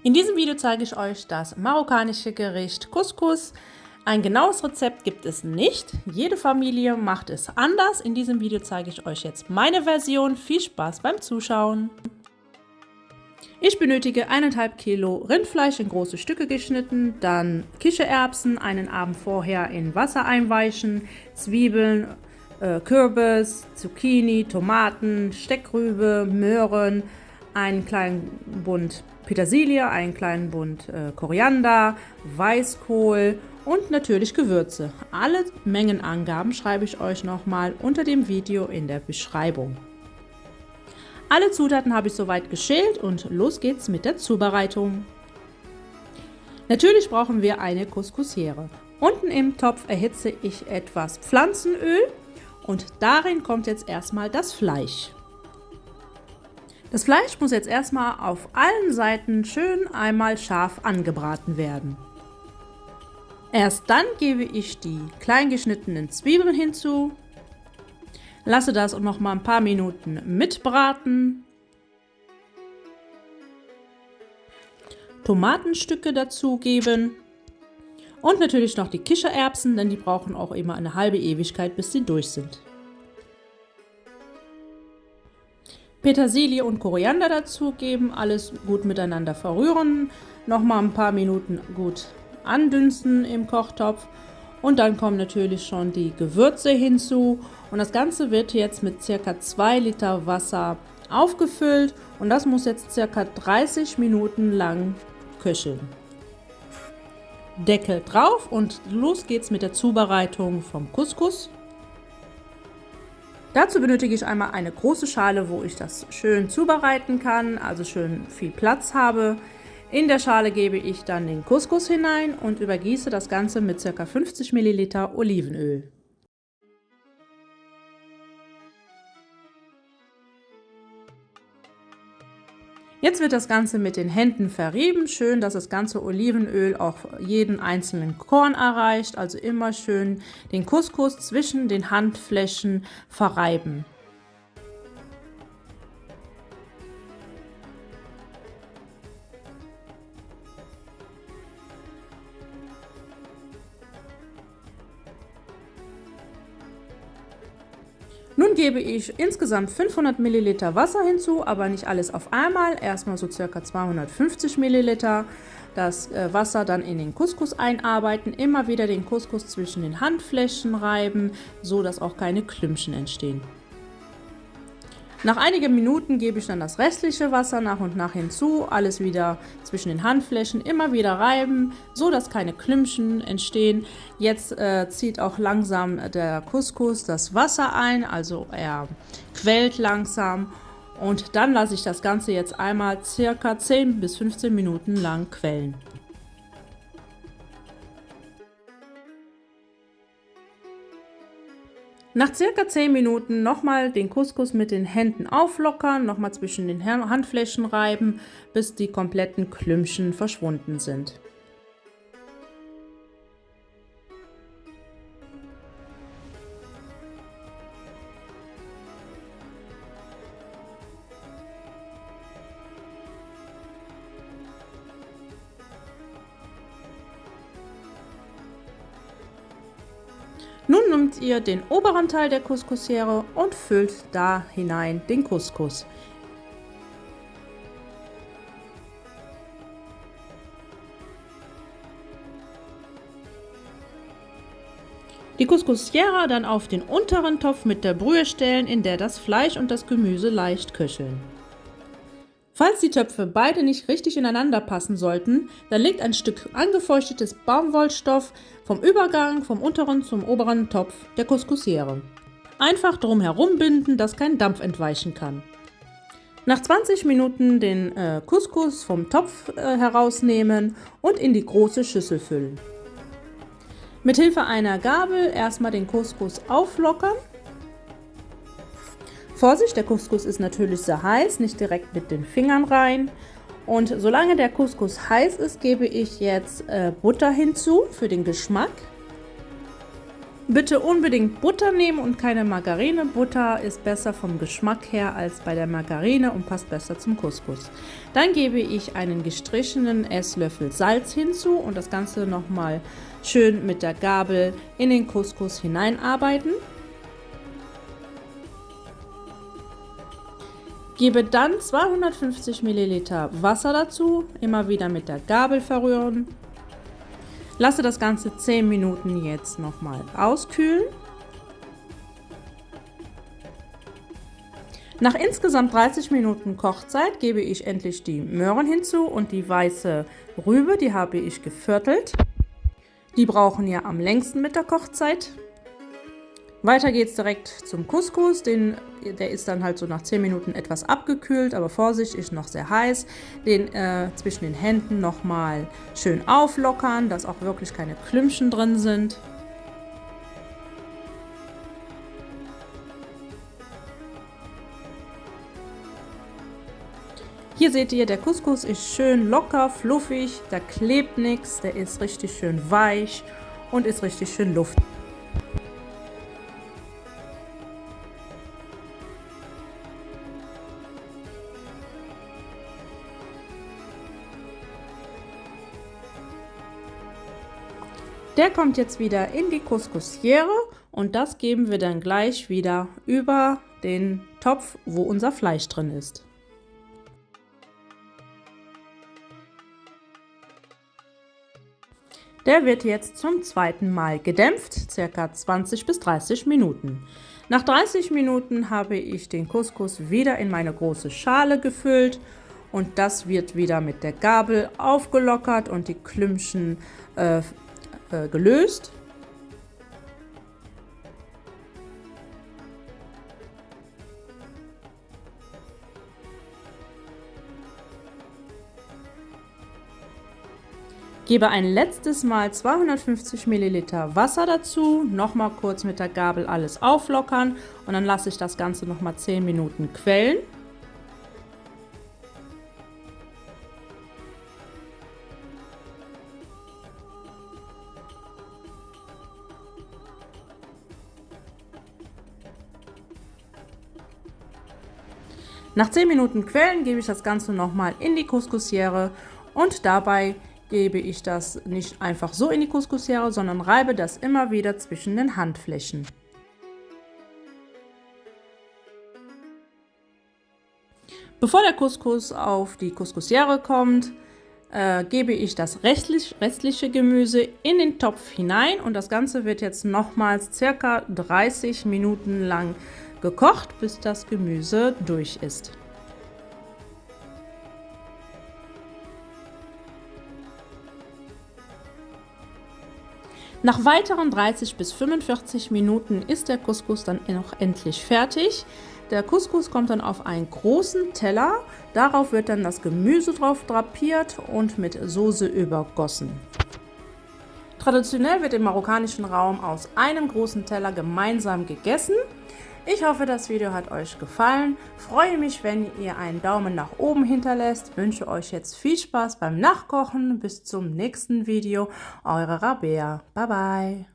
In diesem Video zeige ich euch das marokkanische Gericht Couscous. Ein genaues Rezept gibt es nicht. Jede Familie macht es anders. In diesem Video zeige ich euch jetzt meine Version. Viel Spaß beim Zuschauen. Ich benötige 1,5 Kilo Rindfleisch in große Stücke geschnitten, dann Kichererbsen einen Abend vorher in Wasser einweichen, Zwiebeln, Kürbis, Zucchini, Tomaten, Steckrübe, Möhren, einen kleinen Bund Petersilie, einen kleinen Bund Koriander, Weißkohl und natürlich Gewürze. Alle Mengenangaben schreibe ich euch nochmal unter dem Video in der Beschreibung. Alle Zutaten habe ich soweit geschält und los geht's mit der Zubereitung. Natürlich brauchen wir eine Couscousiere. Unten im Topf erhitze ich etwas Pflanzenöl und darin kommt jetzt erstmal das Fleisch. Das Fleisch muss jetzt erstmal auf allen Seiten schön einmal scharf angebraten werden. Erst dann gebe ich die klein geschnittenen Zwiebeln hinzu, lasse das noch mal ein paar Minuten mitbraten, Tomatenstücke dazugeben und natürlich noch die Kichererbsen, denn die brauchen auch immer eine halbe Ewigkeit, bis sie durch sind. Petersilie und Koriander dazugeben, alles gut miteinander verrühren, nochmal ein paar Minuten gut andünsten im Kochtopf und dann kommen natürlich schon die Gewürze hinzu und das Ganze wird jetzt mit ca. 2 Liter Wasser aufgefüllt und das muss jetzt ca. 30 Minuten lang köcheln. Deckel drauf und los geht's mit der Zubereitung vom Couscous. Dazu benötige ich einmal eine große Schale, wo ich das schön zubereiten kann, also schön viel Platz habe. In der Schale gebe ich dann den Couscous hinein und übergieße das Ganze mit ca. 50 ml Olivenöl. Jetzt wird das Ganze mit den Händen verrieben, schön, dass das ganze Olivenöl auch jeden einzelnen Korn erreicht, also immer schön den Couscous zwischen den Handflächen verreiben. Nun gebe ich insgesamt 500 ml Wasser hinzu, aber nicht alles auf einmal. Erstmal so ca. 250 ml. Das Wasser dann in den Couscous einarbeiten, immer wieder den Couscous zwischen den Handflächen reiben, so dass auch keine Klümpchen entstehen. Nach einigen Minuten gebe ich dann das restliche Wasser nach und nach hinzu, alles wieder zwischen den Handflächen, immer wieder reiben, so dass keine Klümpchen entstehen. Jetzt zieht auch langsam der Couscous das Wasser ein, also er quellt langsam und dann lasse ich das Ganze jetzt einmal circa 10 bis 15 Minuten lang quellen. Nach circa 10 Minuten nochmal den Couscous mit den Händen auflockern, nochmal zwischen den Handflächen reiben, bis die kompletten Klümpchen verschwunden sind. Nun nehmt ihr den oberen Teil der Couscousiere und füllt da hinein den Couscous. Die Couscousiere dann auf den unteren Topf mit der Brühe stellen, in der das Fleisch und das Gemüse leicht köcheln. Falls die Töpfe beide nicht richtig ineinander passen sollten, dann legt ein Stück angefeuchtetes Baumwollstoff vom Übergang vom unteren zum oberen Topf der Couscousiere. Einfach drum herum binden, dass kein Dampf entweichen kann. Nach 20 Minuten den Couscous vom Topf herausnehmen und in die große Schüssel füllen. Mit Hilfe einer Gabel erstmal den Couscous auflockern. Vorsicht, der Couscous ist natürlich sehr heiß, nicht direkt mit den Fingern rein. Und solange der Couscous heiß ist, gebe ich jetzt Butter hinzu für den Geschmack. Bitte unbedingt Butter nehmen und keine Margarine. Butter ist besser vom Geschmack her als bei der Margarine und passt besser zum Couscous. Dann gebe ich einen gestrichenen Esslöffel Salz hinzu und das Ganze nochmal schön mit der Gabel in den Couscous hineinarbeiten. Gebe dann 250 ml Wasser dazu, immer wieder mit der Gabel verrühren. Lasse das Ganze 10 Minuten jetzt nochmal auskühlen. Nach insgesamt 30 Minuten Kochzeit gebe ich endlich die Möhren hinzu und die weiße Rübe, die habe ich geviertelt. Die brauchen ja am längsten mit der Kochzeit. Weiter geht es direkt zum Couscous, der ist dann halt so nach 10 Minuten etwas abgekühlt, aber Vorsicht, ist noch sehr heiß. Den zwischen den Händen nochmal schön auflockern, dass auch wirklich keine Klümpchen drin sind. Hier seht ihr, der Couscous ist schön locker, fluffig, da klebt nichts, der ist richtig schön weich und ist richtig schön luftig. Der kommt jetzt wieder in die Couscousiere und das geben wir dann gleich wieder über den Topf, wo unser Fleisch drin ist. Der wird jetzt zum zweiten Mal gedämpft, ca. 20 bis 30 Minuten. Nach 30 Minuten habe ich den Couscous wieder in meine große Schale gefüllt und das wird wieder mit der Gabel aufgelockert und die Klümpchen gelöst. Gebe ein letztes Mal 250 ml Wasser dazu, nochmal kurz mit der Gabel alles auflockern und dann lasse ich das Ganze nochmal 10 Minuten quellen. Nach 10 Minuten Quellen gebe ich das Ganze nochmal in die Couscousiere und dabei gebe ich das nicht einfach so in die Couscousiere, sondern reibe das immer wieder zwischen den Handflächen. Bevor der Couscous auf die Couscousiere kommt, gebe ich das restliche Gemüse in den Topf hinein und das Ganze wird jetzt nochmals ca. 30 Minuten lang gekocht, bis das Gemüse durch ist. Nach weiteren 30 bis 45 Minuten ist der Couscous dann noch endlich fertig. Der Couscous kommt dann auf einen großen Teller, darauf wird dann das Gemüse drauf drapiert und mit Soße übergossen. Traditionell wird im marokkanischen Raum aus einem großen Teller gemeinsam gegessen. Ich hoffe, das Video hat euch gefallen. Freue mich, wenn ihr einen Daumen nach oben hinterlässt. Wünsche euch jetzt viel Spaß beim Nachkochen. Bis zum nächsten Video. Eure Rabea. Bye bye.